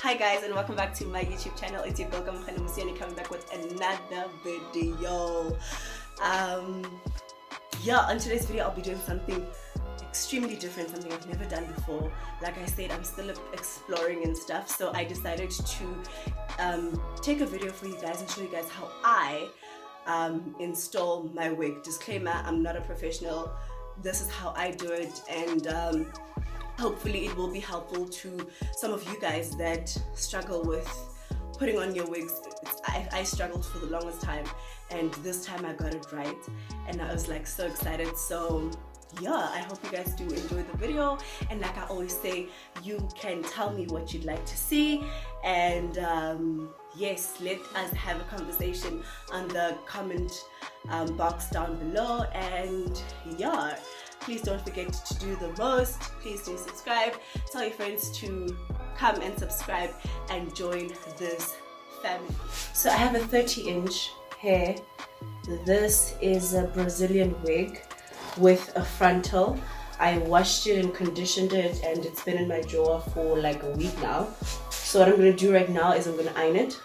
Hi guys, and welcome back to my YouTube channel. It's your girl Musiani coming back with another video. On today's video I'll be doing something extremely different, something I've never done before. Like I said, I'm still exploring and stuff, so I decided to take a video for you guys and show you guys how I install my wig. Disclaimer, I'm not a professional. This is how I do it, and hopefully it will be helpful to some of you guys that struggle with putting on your wigs. I struggled for the longest time, and this time I got it right, and I was like so excited. So yeah, I hope you guys do enjoy the video, and like I always say, you can tell me what you'd like to see, and yes, let us have a conversation on the comment box down below. And yeah, please don't forget to do the most. Please do subscribe, tell your friends to come and subscribe and join this family. So I have a 30-inch hair. This is a Brazilian wig with a frontal. I washed it and conditioned it, and it's been in my drawer for like a week now. So what I'm going to do right now is I'm going to iron it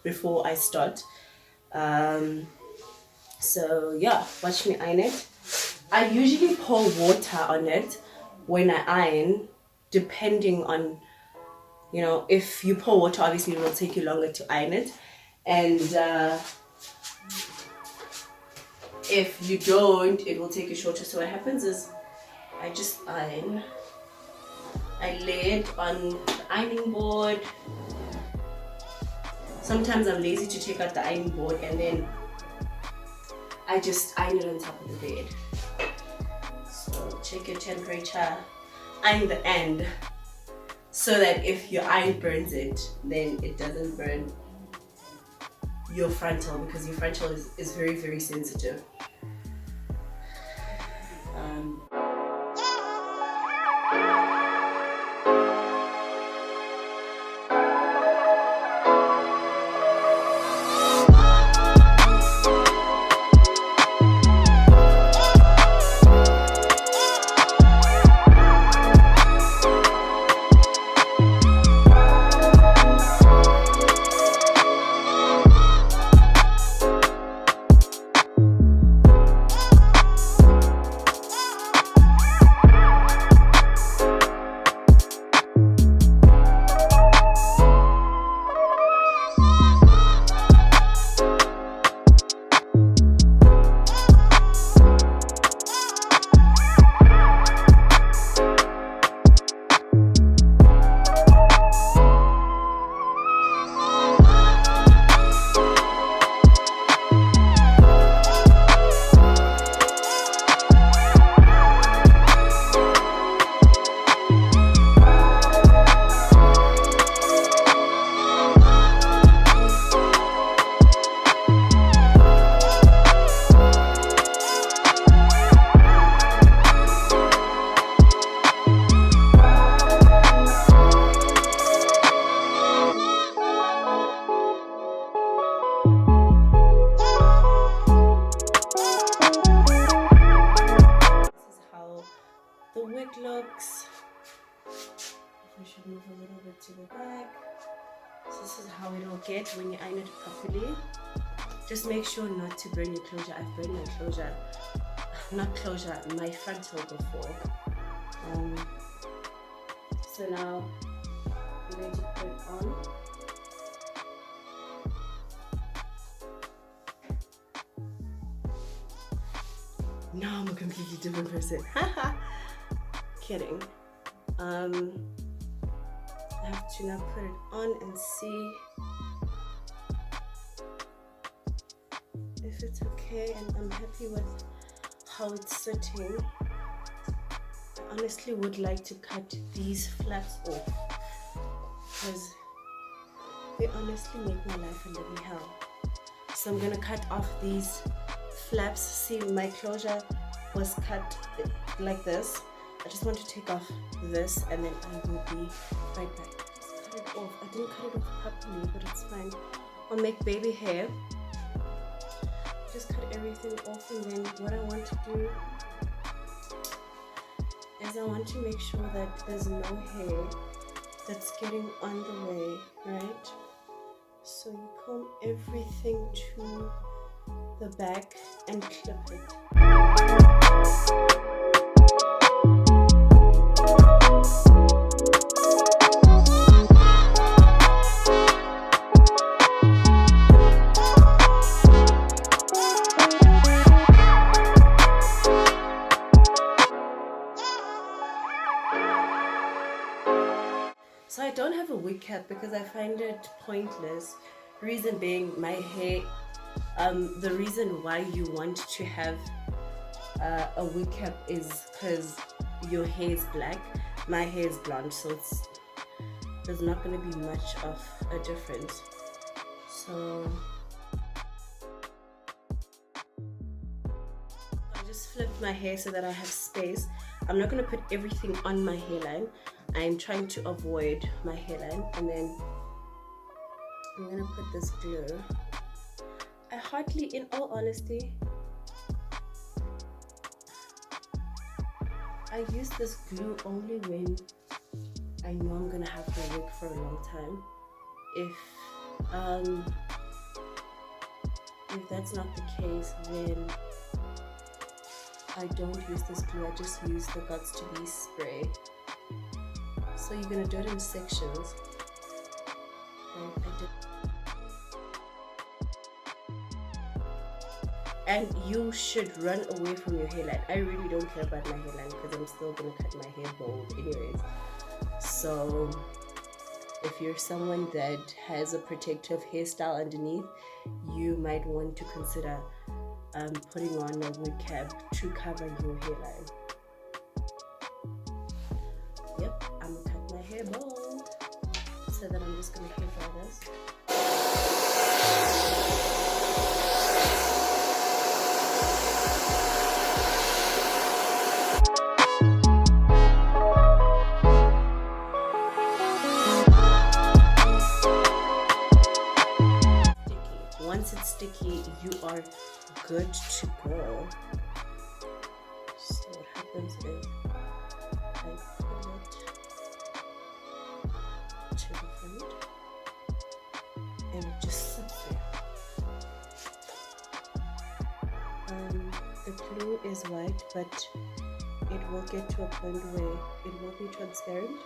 before I start. So yeah, watch me iron it. I usually pour water on it when I iron, depending on, you know, if you pour water, obviously it will take you longer to iron it, and if you don't, it will take you shorter. So what happens is I just iron. I lay it on the ironing board. Sometimes I'm lazy to take out the ironing board, and then I just iron it on top of the bed. So check your temperature, iron the end, so that if your iron burns it, then it doesn't burn your frontal, because your frontal is very, very sensitive. The wig looks. We should move a little bit to the back. So this is how it will get when you iron it properly. Just make sure not to burn your closure. I've burned my closure, not closure, my frontal before. So now I'm going to put it on. Now I'm a completely different person. Kidding. I have to now put it on and see if it's okay, and I'm happy with how it's sitting. I honestly would like to cut these flaps off, because they honestly make my life a living hell. So I'm gonna cut off these flaps. See, my closure was cut like this. I just want to take off this, and then I will be right back. Just cut it off. I didn't cut it off properly, but it's fine. I'll make baby hair. Just cut everything off, and then what I want to do is I want to make sure that there's no hair that's getting on the way, right? So you comb everything to the back and clip it. So I don't have a wig cap because I find it pointless. Reason being, my hair, the reason why you want to have a wig cap is because your hair is black, my hair is blonde, so there's not going to be much of a difference. So I just flipped my hair so that I have space. I'm not going to put everything on my hairline. I'm trying to avoid my hairline, and then I'm going to put this glue. I hardly, in all honesty, I use this glue only when I know I'm going to have the wig for a long time. If that's not the case, then I don't use this glue. I just use the Gots to Be spray. So you're going to do it in sections. And you should run away from your hairline. I really don't care about my hairline because I'm still going to cut my hair bald anyways. So if you're someone that has a protective hairstyle underneath, you might want to consider putting on a wig cap to cover your hairline. Yep, I'm going to cut my hair bald. So then I'm just going to hair dry this. Once it's sticky, you are good to go. So what happens is I pull it to the front and it just sits there. The glue is white, but it will get to a point where it will be transparent.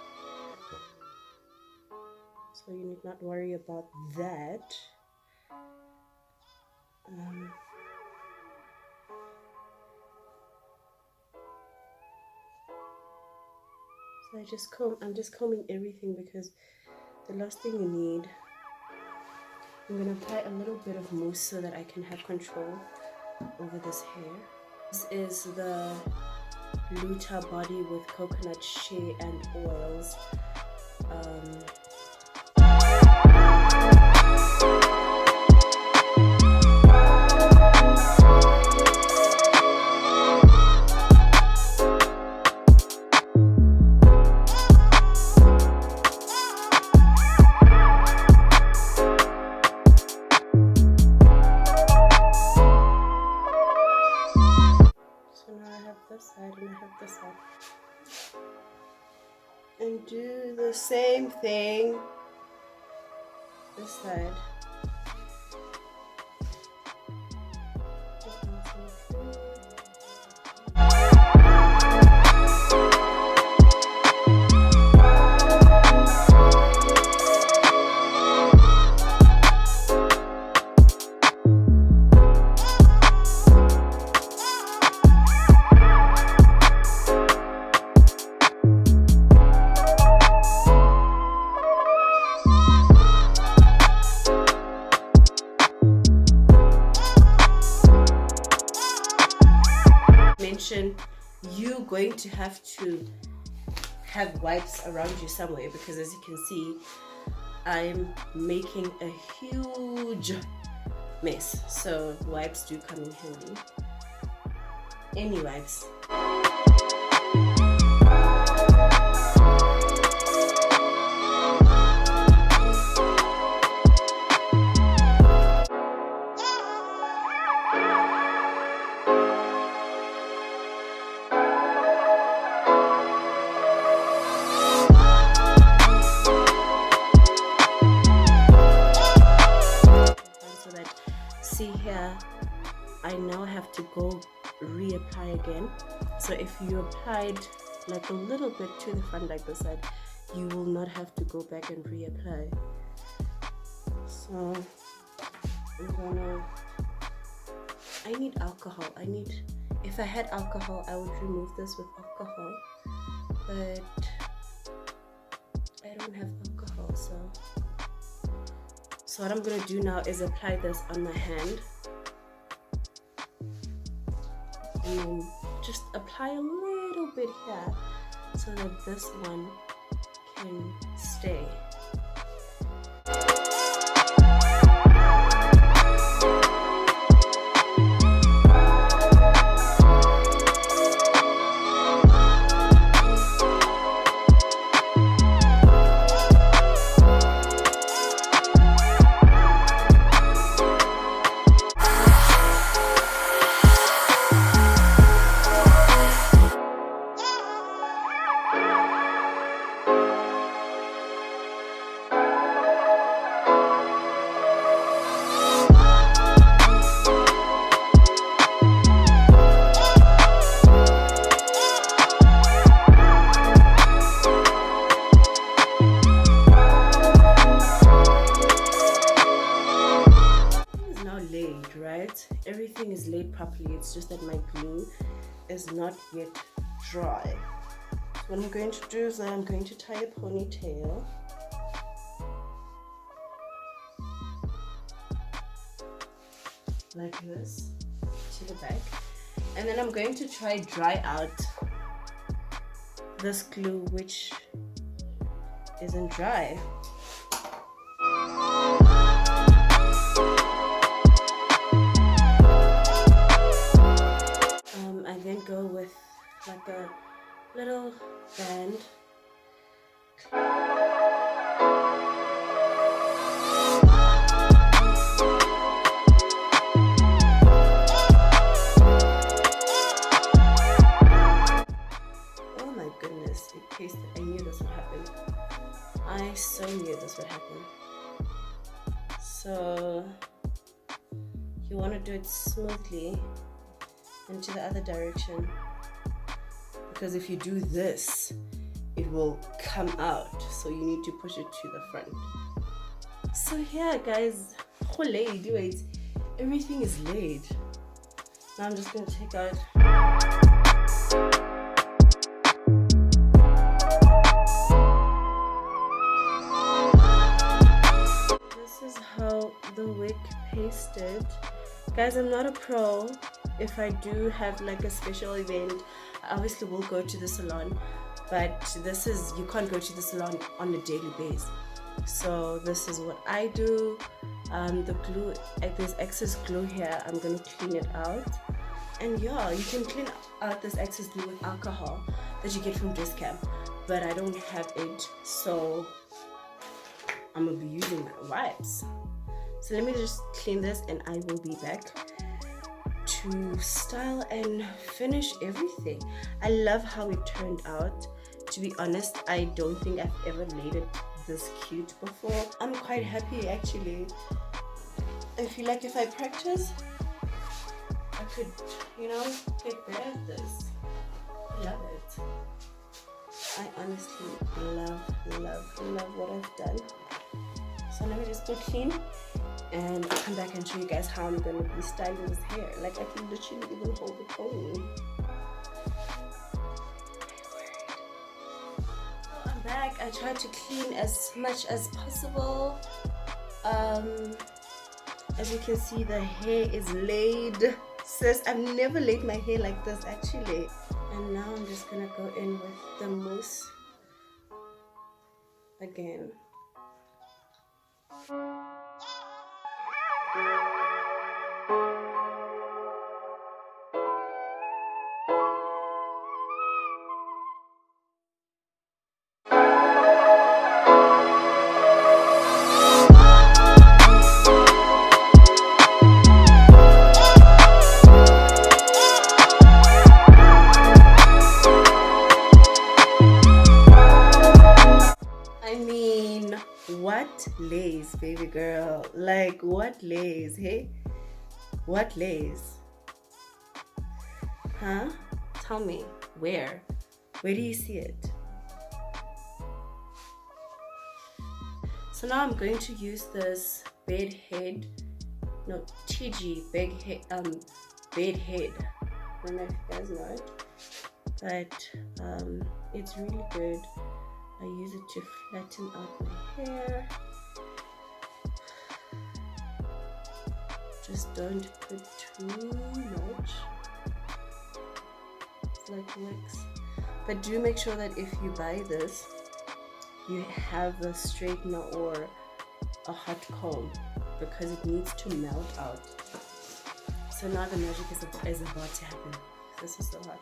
So you need not worry about that. So I'm just combing everything because the last thing you need, I'm going to apply a little bit of mousse so that I can have control over this hair. This is the Luta body with coconut, shea and oils. And do the same thing this side. You're going to have wipes around you somewhere because, as you can see, I'm making a huge mess, so wipes do come in handy. Any wipes. here I now have to go reapply again. So if you applied like a little bit to the front like this side, you will not have to go back and reapply. So I need alcohol. If I had alcohol, I would remove this with alcohol, but I don't have alcohol. So what I'm gonna do now is apply this on my hand, and then just apply a little bit here so that this one can stay. Everything is laid properly. It's just that my glue is not yet dry. So what I'm going to do is I'm going to tie a ponytail. Like this to the back. And then I'm going to try dry out this glue, which isn't dry. I then go with like a little band. Oh my goodness, it pasted. I knew this would happen. I so knew this would happen. So you want to do it smoothly into the other direction, because if you do this, it will come out, so you need to push it to the front. So yeah guys, everything is laid. Now I'm just going to take out this is how the wig pasted. Guys, I'm not a pro. If I do have like a special event, I obviously will go to the salon, but this is, you can't go to the salon on a daily basis. So this is what I do. The glue, there's excess glue here, I'm going to clean it out. And yeah, you can clean out this excess glue with alcohol that you get from Discount, but I don't have it, so I'm going to be using my wipes. So let me just clean this and I will be back to style and finish everything. I love how it turned out. To be honest, I don't think I've ever laid it this cute before. I'm quite happy actually. I feel like if I practice, I could, you know, get better at this. I love it. I honestly love what I've done. So let me just go clean and I'll come back and show you guys how I'm going to be styling this hair. Like I can literally even hold the pony. So I'm back. I tried to clean as much as possible. As you can see, the hair is laid. Sis, I've never laid my hair like this actually. And now I'm just going to go in with the mousse again. What lace, baby girl? Like what lace? Hey, What lays? Huh? Tell me. Where? Where do you see it? So now I'm going to use this TG bed head. I don't know if you guys know it, but it's really good. I use it to flatten out my hair. Just don't put too much. It's like wax. But do make sure that if you buy this, you have a straightener or a hot comb, because it needs to melt out. So now the magic is about to happen. This is so hot.